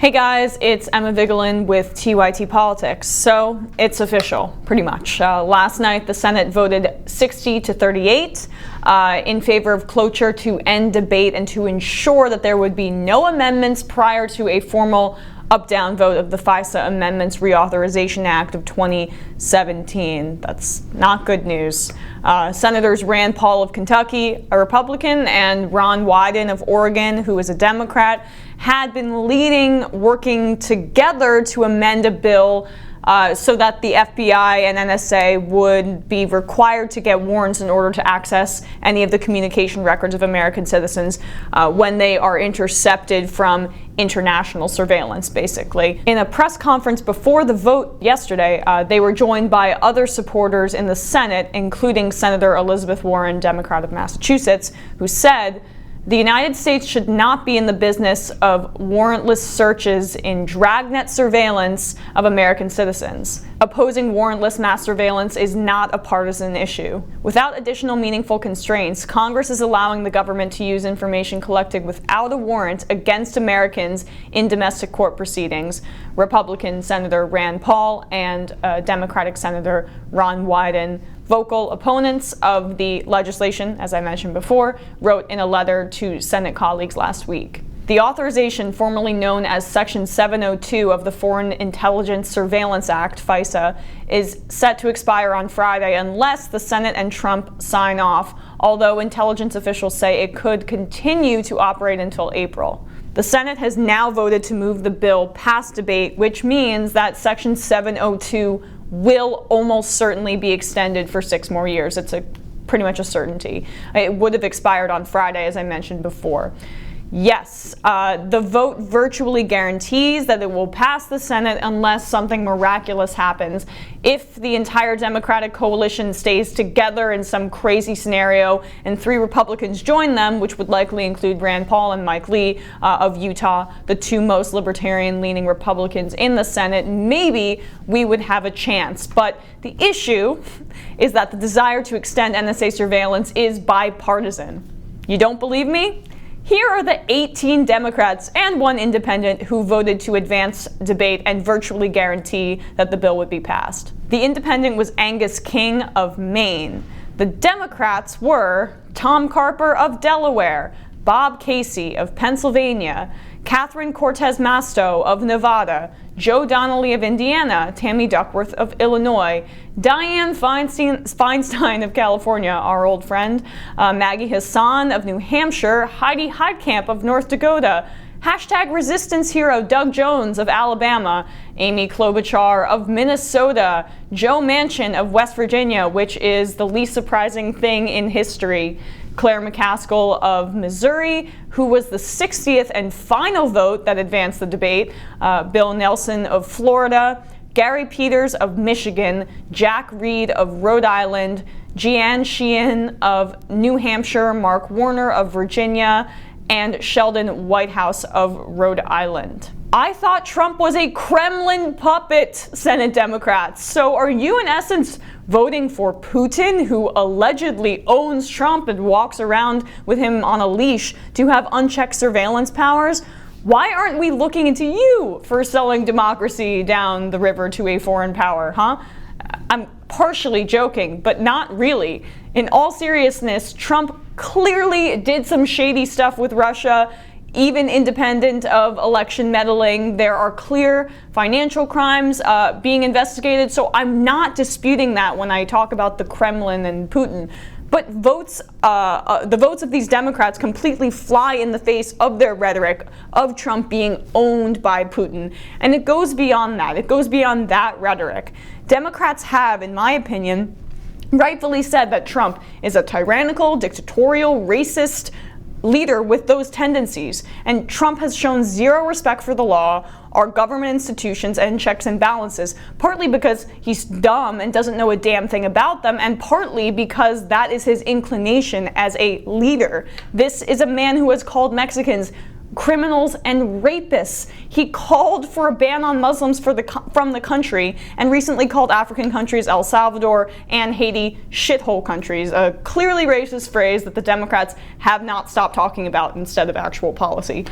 Hey guys, it's Emma Vigeland with TYT Politics. So it's official, pretty much. Last night the Senate voted 60 to 38 in favor of cloture to end debate and to ensure that there would be no amendments prior to a formal up-down vote of the FISA Amendments Reauthorization Act of 2017. That's not good news. Senators Rand Paul of Kentucky, a Republican, and Ron Wyden of Oregon, who is a Democrat, had been working together to amend a bill so that the FBI and NSA would be required to get warrants in order to access any of the communication records of American citizens when they are intercepted from international surveillance, basically. In a press conference before the vote yesterday, they were joined by other supporters in the Senate, including Senator Elizabeth Warren, Democrat of Massachusetts, who said, "The United States should not be in the business of warrantless searches in dragnet surveillance of American citizens. Opposing warrantless mass surveillance is not a partisan issue. Without additional meaningful constraints, Congress is allowing the government to use information collected without a warrant against Americans in domestic court proceedings," Republican Senator Rand Paul and Democratic Senator Ron Wyden, vocal opponents of the legislation, as I mentioned before, wrote in a letter to Senate colleagues last week. The authorization, formerly known as Section 702 of the Foreign Intelligence Surveillance Act, FISA, is set to expire on Friday unless the Senate and Trump sign off, although intelligence officials say it could continue to operate until April. The Senate has now voted to move the bill past debate, which means that Section 702 will almost certainly be extended for 6 more years. It's pretty much a certainty. It would have expired on Friday, as I mentioned before. Yes, the vote virtually guarantees that it will pass the Senate unless something miraculous happens. If the entire Democratic coalition stays together in some crazy scenario and 3 Republicans join them, which would likely include Rand Paul and Mike Lee of Utah, the 2 most libertarian-leaning Republicans in the Senate, maybe we would have a chance. But the issue is that the desire to extend NSA surveillance is bipartisan. You don't believe me? Here are the 18 Democrats and 1 independent who voted to advance debate and virtually guarantee that the bill would be passed. The independent was Angus King of Maine. The Democrats were Tom Carper of Delaware, Bob Casey of Pennsylvania, Catherine Cortez Masto of Nevada, Joe Donnelly of Indiana, Tammy Duckworth of Illinois, Dianne Feinstein of California, our old friend, Maggie Hassan of New Hampshire, Heidi Heitkamp of North Dakota, #resistance hero Doug Jones of Alabama, Amy Klobuchar of Minnesota, Joe Manchin of West Virginia, which is the least surprising thing in history, Claire McCaskill of Missouri, who was the 60th and final vote that advanced the debate, Bill Nelson of Florida, Gary Peters of Michigan, Jack Reed of Rhode Island, Jeanne Sheehan of New Hampshire, Mark Warner of Virginia, and Sheldon Whitehouse of Rhode Island. I thought Trump was a Kremlin puppet, Senate Democrats. So are you, in essence, voting for Putin, who allegedly owns Trump and walks around with him on a leash, to have unchecked surveillance powers? Why aren't we looking into you for selling democracy down the river to a foreign power, huh? I'm partially joking, but not really. In all seriousness, Trump clearly did some shady stuff with Russia. Even independent of election meddling, there are clear financial crimes being investigated, so I'm not disputing that when I talk about the Kremlin and Putin. But the votes of these Democrats completely fly in the face of their rhetoric of Trump being owned by Putin. And it goes beyond that. It goes beyond that rhetoric. Democrats have, in my opinion, rightfully said that Trump is a tyrannical, dictatorial, racist leader with those tendencies, and Trump has shown zero respect for the law, our government institutions, and checks and balances, partly because he's dumb and doesn't know a damn thing about them, and partly because that is his inclination as a leader. This is a man who has called Mexicans criminals and rapists. He called for a ban on Muslims from the country, and recently called African countries, El Salvador and Haiti, shithole countries, a clearly racist phrase that the Democrats have not stopped talking about instead of actual policy.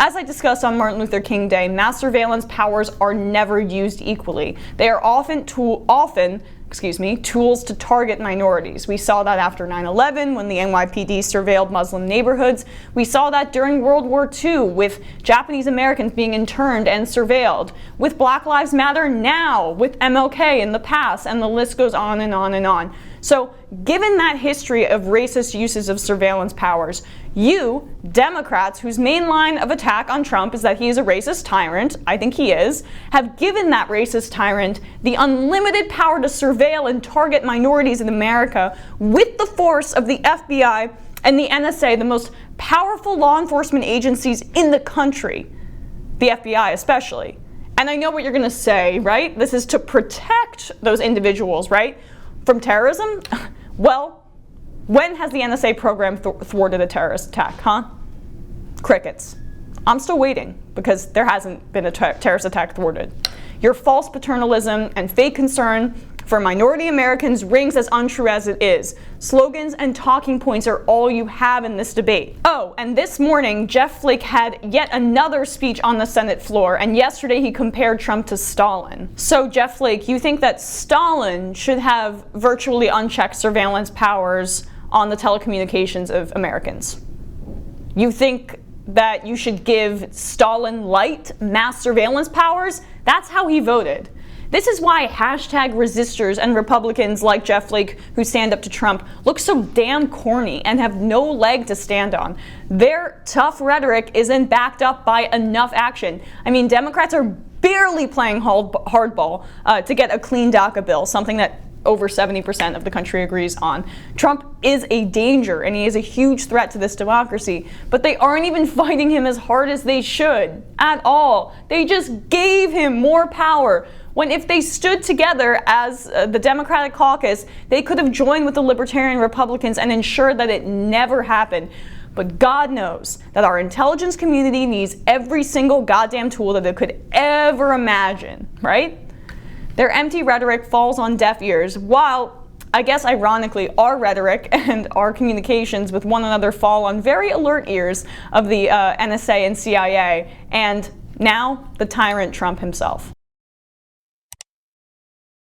As I discussed on Martin Luther King Day, mass surveillance powers are never used equally. They are often tools to target minorities. We saw that after 9/11 when the NYPD surveilled Muslim neighborhoods. We saw that during World War II with Japanese Americans being interned and surveilled. With Black Lives Matter now, with MLK in the past, and the list goes on and on and on. So, given that history of racist uses of surveillance powers, you, Democrats, whose main line of attack on Trump is that he is a racist tyrant, I think he is, have given that racist tyrant the unlimited power to surveil and target minorities in America with the force of the FBI and the NSA, the most powerful law enforcement agencies in the country, the FBI especially. And I know what you're going to say, right? This is to protect those individuals, right? From terrorism? Well, when has the NSA program thwarted a terrorist attack, huh? Crickets. I'm still waiting because there hasn't been a terrorist attack thwarted. Your false paternalism and fake concern for minority Americans rings as untrue as it is. Slogans and talking points are all you have in this debate. Oh, and this morning, Jeff Flake had yet another speech on the Senate floor, and yesterday he compared Trump to Stalin. So, Jeff Flake, you think that Stalin should have virtually unchecked surveillance powers on the telecommunications of Americans? You think that you should give Stalin light mass surveillance powers? That's how he voted. This is why hashtag resistors and Republicans like Jeff Flake who stand up to Trump look so damn corny and have no leg to stand on. Their tough rhetoric isn't backed up by enough action. I mean, Democrats are barely playing hardball to get a clean DACA bill, something that over 70% of the country agrees on. Trump is a danger and he is a huge threat to this democracy, but they aren't even fighting him as hard as they should at all. They just gave him more power. When if they stood together as the Democratic caucus, they could have joined with the Libertarian Republicans and ensured that it never happened. But God knows that our intelligence community needs every single goddamn tool that it could ever imagine, right? Their empty rhetoric falls on deaf ears, while, I guess ironically, our rhetoric and our communications with one another fall on very alert ears of the NSA and CIA, and now the tyrant Trump himself.